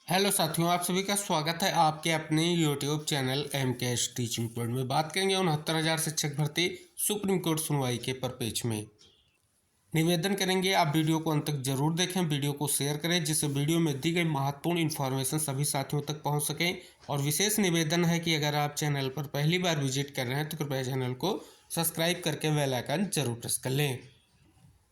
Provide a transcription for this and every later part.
Hello साथियों, आप सभी का स्वागत है आपके अपने YouTube channel MKS teaching point में। बात करेंगे 69,000 शिक्षक भर्ती सुप्रीम कोर्ट सुनवाई के परिप्रेक्ष्य में। निवेदन करेंगे आप वीडियो को अंत तक जरूर देखें, वीडियो को शेयर करें जिससे वीडियो में दी गई महत्वपूर्ण इन्फॉर्मेशन सभी साथियों तक पहुंच सके। और विशेष निवेदन है कि अगर आप चैनल पर पहली बार विजिट कर रहे हैं तो कृपया चैनल को सब्सक्राइब करके बेल आइकन जरूर प्रेस कर लें।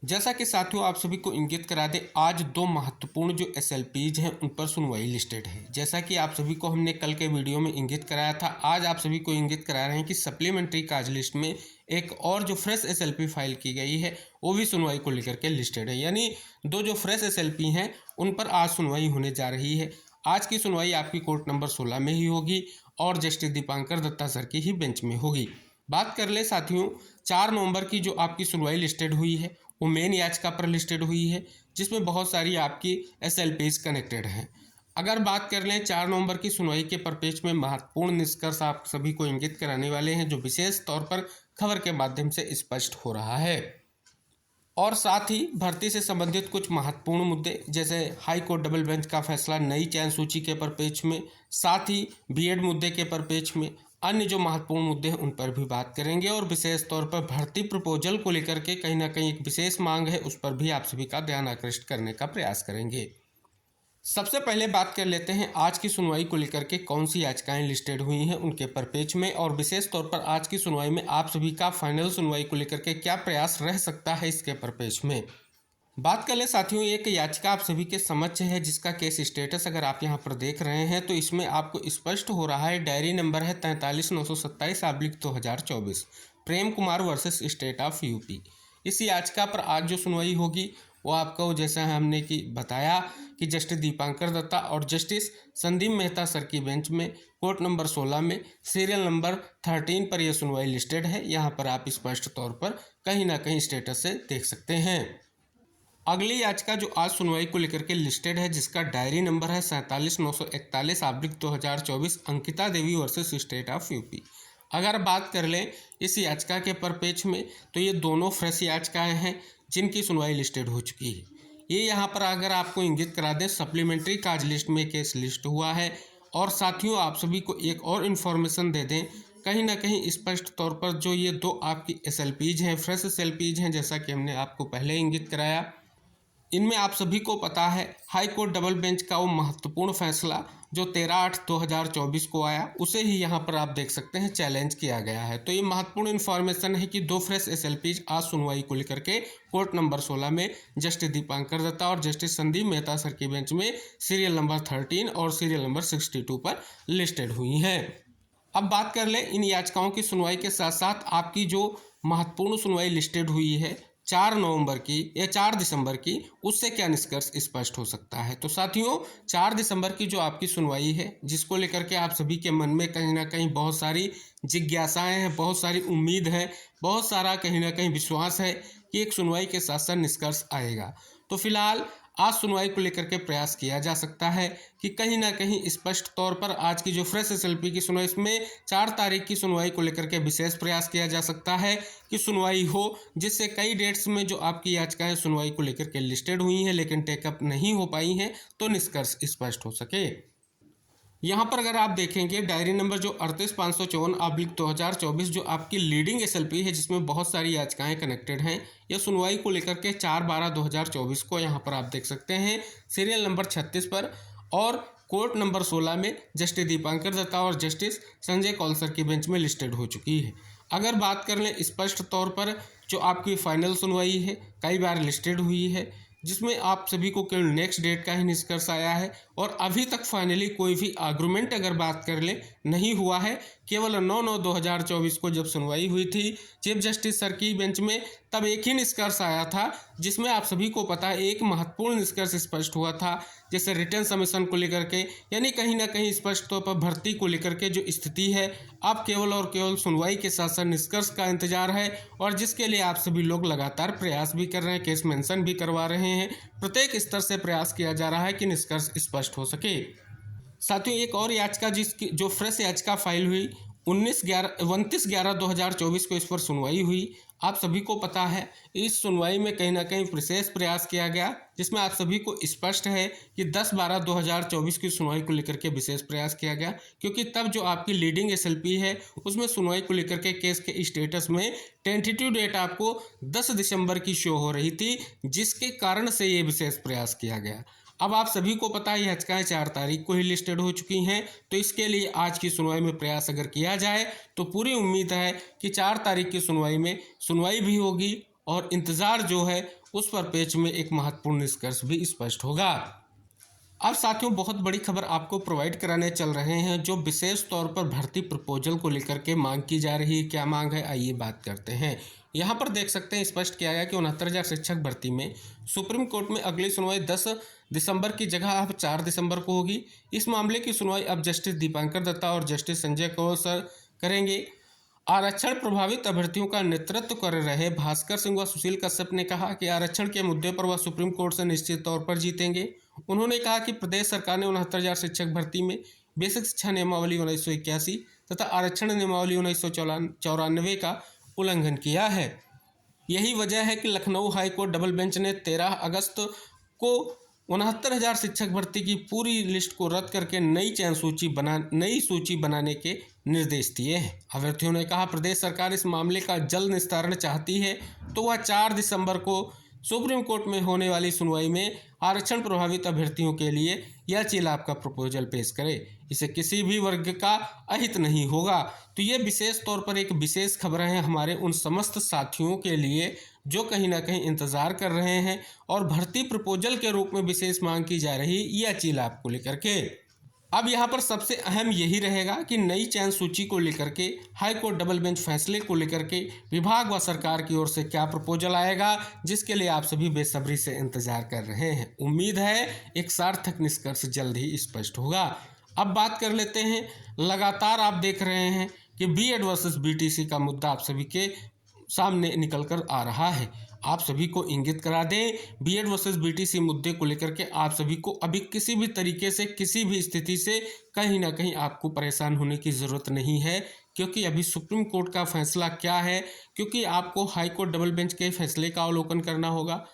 जैसा कि साथियों आप सभी को इंगित करा दें, आज दो महत्वपूर्ण जो एसएलपीज हैं उन पर सुनवाई लिस्टेड है। जैसा कि आप सभी को हमने कल के वीडियो में इंगित कराया था, आज आप सभी को इंगित करा रहे हैं कि सप्लीमेंट्री काज लिस्ट में एक और जो फ्रेश एसएलपी फाइल की गई है वो भी सुनवाई को लेकर के लिस्टेड है। यानी दो जो फ्रेश एसएलपी हैं उन पर आज सुनवाई होने जा रही है। आज की सुनवाई आपकी कोर्ट नंबर 16 में ही होगी और जस्टिस दीपांकर दत्ता सर की ही बेंच में होगी। बात कर ले साथियों, 4 नवंबर की जो आपकी सुनवाई लिस्टेड हुई है वो मेन याचिका पर लिस्टेड हुई है, जिसमें बहुत सारी आपकी एसएलपीज कनेक्टेड हैं। अगर बात कर लें 4 नवंबर की सुनवाई के परिप्रेक्ष्य में महत्वपूर्ण निष्कर्ष आप सभी को इंगित कराने वाले हैं, जो विशेष तौर पर खबर के माध्यम से स्पष्ट हो रहा है। और साथ ही भर्ती से संबंधित कुछ महत्वपूर्ण मुद्दे जैसे हाई कोर्ट डबल बेंच का फैसला नई चयन सूची के परिप्रेक्ष्य में, साथ ही बीएड मुद्दे के परिप्रेक्ष्य में अन्य जो महत्वपूर्ण मुद्दे हैं उन पर भी बात करेंगे। और विशेष तौर पर भर्ती प्रपोजल को लेकर के कहीं ना कहीं एक विशेष मांग है, उस पर भी आप सभी का ध्यान आकृष्ट करने का प्रयास करेंगे। सबसे पहले बात कर लेते हैं आज की सुनवाई को लेकर के कौन सी याचिकाएं लिस्टेड हुई हैं उनके परिप्रेक्ष्य में, और विशेष तौर पर आज की सुनवाई में आप सभी का फाइनल सुनवाई को लेकर के क्या प्रयास रह सकता है इसके परिप्रेक्ष्य में। बात कर ले साथियों, एक याचिका आप सभी के समक्ष है जिसका केस स्टेटस अगर आप यहाँ पर देख रहे हैं तो इसमें आपको स्पष्ट हो रहा है। डायरी नंबर है 43,927/2024, Prem Kumar versus state of UP. इस याचिका पर आज जो सुनवाई होगी वो आपको जैसा हमने कि बताया कि जस्टिस दीपांकर दत्ता और जस्टिस संदीप मेहता सर की बेंच में कोर्ट नंबर 16 में सीरियल नंबर 13 पर यह सुनवाई लिस्टेड है। यहाँ पर आप स्पष्ट तौर पर कहीं ना कहीं स्टेटस से देख सकते हैं। अगली याचिका जो आज सुनवाई को लेकर के लिस्टेड है जिसका डायरी नंबर है 47,941/2024, अंकिता देवी वर्सेस स्टेट ऑफ यूपी। अगर बात कर लें इस याचिका के परिप्रेक्ष्य में तो ये दोनों फ्रेश याचिकाएं हैं जिनकी सुनवाई लिस्टेड हो चुकी है। ये यहाँ पर अगर आपको इंगित करा दें, सप्लीमेंट्री काज लिस्ट में केस लिस्ट हुआ है। और साथियों आप सभी को एक और इन्फॉर्मेशन दे दें, कहीं ना कहीं स्पष्ट तौर पर जो ये दो आपकी एसएलपीज हैं, फ्रेश एसएलपीज हैं, जैसा कि हमने आपको पहले इंगित कराया, इनमें आप सभी को पता है हाई कोर्ट डबल बेंच का वो महत्वपूर्ण फैसला जो 13/8/2024 को आया, उसे ही यहाँ पर आप देख सकते हैं चैलेंज किया गया है। तो ये महत्वपूर्ण इन्फॉर्मेशन है कि दो फ्रेश एसएलपीज आज सुनवाई को लेकर के कोर्ट नंबर 16 में जस्टिस दीपांकर दत्ता और जस्टिस संदीप मेहता सर की बेंच में सीरियल नंबर 13 और सीरियल नंबर 62 पर लिस्टेड हुई हैं। अब बात कर लें इन याचिकाओं की सुनवाई के साथ साथ आपकी जो महत्वपूर्ण सुनवाई लिस्टेड हुई है 4 नवंबर की या 4 दिसंबर की, उससे क्या निष्कर्ष स्पष्ट हो सकता है। तो साथियों 4 दिसंबर की जो आपकी सुनवाई है जिसको लेकर के आप सभी के मन में कहीं ना कहीं बहुत सारी जिज्ञासाएं हैं, बहुत सारी उम्मीद है, बहुत सारा कहीं ना कहीं विश्वास है कि एक सुनवाई के साथ साथ निष्कर्ष आएगा। तो फिलहाल आज सुनवाई को लेकर के प्रयास किया जा सकता है कि कहीं ना कहीं स्पष्ट तौर पर आज की जो फ्रेश एसएलपी की सुनवाई, इसमें 4 तारीख की सुनवाई को लेकर के विशेष प्रयास किया जा सकता है कि सुनवाई हो, जिससे कई डेट्स में जो आपकी याचिकाएं सुनवाई को लेकर के लिस्टेड हुई हैं लेकिन टेकअप नहीं हो पाई हैं तो निष्कर्ष स्पष्ट हो सके। यहाँ पर अगर आप देखेंगे डायरी नंबर जो 38,554/2024 जो आपकी लीडिंग एसएलपी है जिसमें बहुत सारी याचिकाएं कनेक्टेड हैं, यह सुनवाई को लेकर के 4/12/2024 को यहाँ पर आप देख सकते हैं सीरियल नंबर 36 पर और कोर्ट नंबर 16 में जस्टिस दीपांकर दत्ता और जस्टिस संजय कौल सर की बेंच में लिस्टेड हो चुकी है। अगर बात कर लें स्पष्ट तौर पर जो आपकी फाइनल सुनवाई है कई बार लिस्टेड हुई है, जिसमें आप सभी को केवल नेक्स्ट डेट का ही निष्कर्ष आया है और अभी तक फाइनली कोई भी आर्गूमेंट अगर बात कर ले नहीं हुआ है। केवल 9/9/2024 को जब सुनवाई हुई थी चीफ जस्टिस सर की बेंच में, तब एक ही निष्कर्ष आया था जिसमें आप सभी को पता है एक महत्वपूर्ण निष्कर्ष स्पष्ट हुआ था, जैसे रिटर्न सबमिशन को लेकर के, यानी कहीं ना कहीं स्पष्ट तौर पर भर्ती को लेकर के जो स्थिति है अब केवल और केवल सुनवाई के साथ साथ निष्कर्ष का इंतजार है। और जिसके लिए आप सभी लोग लगातार प्रयास भी कर रहे हैं, केस मेंशन भी करवा रहे हैं, प्रत्येक स्तर से प्रयास किया जा रहा है कि निष्कर्ष स्पष्ट हो सके। साथियों एक और याचिका जिसकी जो फ्रेश याचिका फाइल हुई 29/11/2024 को इस पर सुनवाई हुई आप सभी को पता है इस सुनवाई में कहीं ना कहीं विशेष प्रयास किया गया, जिसमें आप सभी को स्पष्ट है कि 10/12/2024 की सुनवाई को लेकर के विशेष प्रयास किया गया, क्योंकि तब जो आपकी लीडिंग एसएलपी है उसमें सुनवाई को लेकर के केस के स्टेटस में टेंटेटिव डेट आपको 10 दिसंबर की शो हो रही थी, जिसके कारण से ये विशेष प्रयास किया गया। अब आप सभी को पता है याचिकाएं 4 तारीख को ही लिस्टेड हो चुकी हैं, तो इसके लिए आज की सुनवाई में प्रयास अगर किया जाए तो पूरी उम्मीद है कि 4 तारीख की सुनवाई में सुनवाई भी होगी और इंतज़ार जो है उस पर पेच में एक महत्वपूर्ण निष्कर्ष भी स्पष्ट होगा। अब साथियों बहुत बड़ी खबर आपको प्रोवाइड कराने चल रहे हैं, जो विशेष तौर पर भर्ती प्रपोजल को लेकर के मांग की जा रही है। क्या मांग है, आइए बात करते हैं। यहाँ पर देख सकते हैं स्पष्ट किया गया कि 69,000 शिक्षक भर्ती में सुप्रीम कोर्ट में अगली सुनवाई 10 दिसंबर की जगह अब 4 दिसंबर को होगी। इस मामले की सुनवाई अब जस्टिस दीपांकर दत्ता और जस्टिस संजय कौल सर करेंगे। आरक्षण प्रभावित अभ्यर्थियों का नेतृत्व कर रहे भास्कर सिंह व सुशील कश्यप ने कहा कि आरक्षण के मुद्दे पर वह सुप्रीम कोर्ट से निश्चित तौर पर जीतेंगे। उन्होंने कहा कि प्रदेश सरकार ने 69,000 शिक्षक भर्ती में बेसिक शिक्षा नियमावली 1981 तथा आरक्षण नियमावली 1994 का उल्लंघन किया है। यही वजह है कि लखनऊ हाईकोर्ट डबल बेंच ने 13 अगस्त को 69,000 शिक्षक भर्ती की पूरी लिस्ट को रद्द करके नई सूची बनाने के निर्देश दिए हैं। अभ्यर्थियों ने कहा प्रदेश सरकार इस मामले का जल्द निस्तारण चाहती है तो वह 4 दिसंबर को सुप्रीम कोर्ट में होने वाली सुनवाई में आरक्षण प्रभावित अभ्यर्थियों के लिए याची लाभ का प्रपोजल पेश करे। इसे किसी भी वर्ग का अहित नहीं होगा। तो ये विशेष तौर पर एक विशेष खबर है हमारे उन समस्त साथियों के लिए जो कहीं ना कहीं इंतजार कर रहे हैं और भर्ती प्रपोजल के रूप में विशेष मांग की जा रही याची लाभ को लेकर के। अब यहाँ पर सबसे अहम यही रहेगा कि नई चयन सूची को लेकर के हाईकोर्ट डबल बेंच फैसले को लेकर के विभाग व सरकार की ओर से क्या प्रपोजल आएगा, जिसके लिए आप सभी बेसब्री से इंतजार कर रहे हैं। उम्मीद है एक सार्थक निष्कर्ष जल्द ही स्पष्ट होगा। अब बात कर लेते हैं, लगातार आप देख रहे हैं कि बीएड वर्सेस बीटीसी का मुद्दा आप सभी के सामने निकल कर आ रहा है। आप सभी को इंगित करा दें, बीएड वर्सेस बीटीसी मुद्दे को लेकर के आप सभी को अभी किसी भी तरीके से किसी भी स्थिति से कहीं ना कहीं आपको परेशान होने की ज़रूरत नहीं है, क्योंकि अभी सुप्रीम कोर्ट का फैसला क्या है, क्योंकि आपको हाई कोर्ट डबल बेंच के फैसले का अवलोकन करना होगा,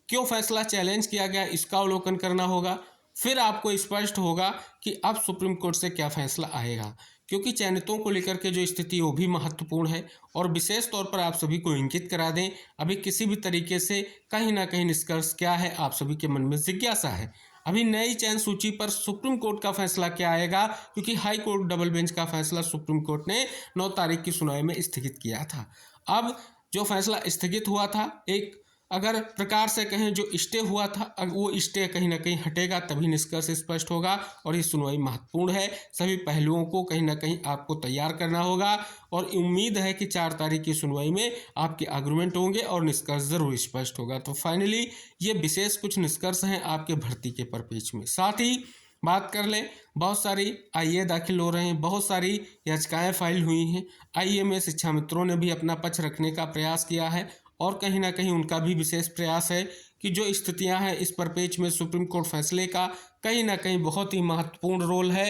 क्यों फैसला चैलेंज किया गया इसका अवलोकन करना होगा, फिर आपको स्पष्ट होगा कि अब सुप्रीम कोर्ट से क्या फैसला आएगा, क्योंकि चयनितों को लेकर के जो स्थिति वो भी महत्वपूर्ण है। और विशेष तौर पर आप सभी को इंगित करा दें, अभी किसी भी तरीके से कहीं ना कहीं निष्कर्ष क्या है आप सभी के मन में जिज्ञासा है। अभी नई चयन सूची पर सुप्रीम कोर्ट का फैसला क्या आएगा, क्योंकि हाई कोर्ट डबल बेंच का फैसला सुप्रीम कोर्ट ने 9 तारीख की सुनवाई में स्थगित किया था। अब जो फैसला स्थगित हुआ था, एक अगर प्रकार से कहें जो स्टे हुआ था, वो स्टे कहीं ना कहीं हटेगा तभी निष्कर्ष स्पष्ट होगा। और ये सुनवाई महत्वपूर्ण है, सभी पहलुओं को कहीं ना कहीं आपको तैयार करना होगा और उम्मीद है कि 4 तारीख की सुनवाई में आपके आर्गुमेंट होंगे और निष्कर्ष जरूर स्पष्ट होगा। तो फाइनली ये विशेष कुछ निष्कर्ष हैं आपके भर्ती के परिपेक्ष में। साथ ही बात कर लें, बहुत सारी आईए दाखिल हो रहे हैं, बहुत सारी याचिकाएं फाइल हुई हैं। आईए में शिक्षा मित्रों ने भी अपना पक्ष रखने का प्रयास किया है और कहीं ना कहीं उनका भी विशेष प्रयास है कि जो स्थितियां हैं इस परिपेक्ष में सुप्रीम कोर्ट फैसले का कहीं ना कहीं बहुत ही महत्वपूर्ण रोल है।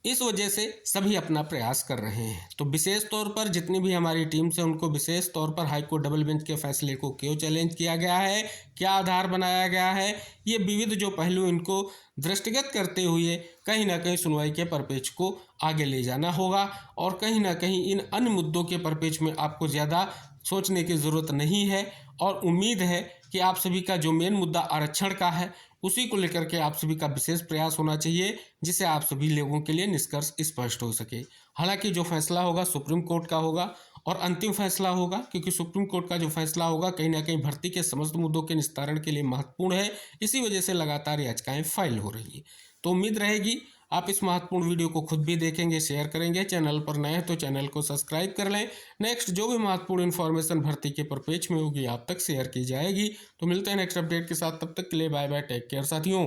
इस वजह से सभी अपना प्रयास कर रहे हैं। तो विशेष तौर पर जितनी भी हमारी टीम से उनको विशेष तौर पर हाईकोर्ट डबल बेंच के फैसले को क्यों चैलेंज किया गया है, क्या आधार बनाया गया है, ये विविध जो पहलू इनको दृष्टिगत करते हुए कहीं ना कहीं सुनवाई के परिपेक्ष को आगे ले जाना होगा। और कहीं ना कहीं इन अन्य मुद्दों के परिपेक्ष में आपको ज़्यादा सोचने की ज़रूरत नहीं है। और उम्मीद है कि आप सभी का जो मेन मुद्दा आरक्षण का है उसी को लेकर के आप सभी का विशेष प्रयास होना चाहिए, जिससे आप सभी लोगों के लिए निष्कर्ष स्पष्ट हो सके। हालांकि जो फैसला होगा सुप्रीम कोर्ट का होगा और अंतिम फैसला होगा, क्योंकि सुप्रीम कोर्ट का जो फैसला होगा कहीं ना कहीं भर्ती के समस्त मुद्दों के निस्तारण के लिए महत्वपूर्ण है। इसी वजह से लगातार याचिकाएं फाइल हो रही है। तो उम्मीद रहेगी आप इस महत्वपूर्ण वीडियो को खुद भी देखेंगे, शेयर करेंगे। चैनल पर नए हैं तो चैनल को सब्सक्राइब कर लें। नेक्स्ट जो भी महत्वपूर्ण इन्फॉर्मेशन भर्ती के परिपेक्ष में होगी आप तक शेयर की जाएगी। तो मिलते हैं नेक्स्ट अपडेट के साथ, तब तक के लिए बाय बाय, टेक केयर साथियों।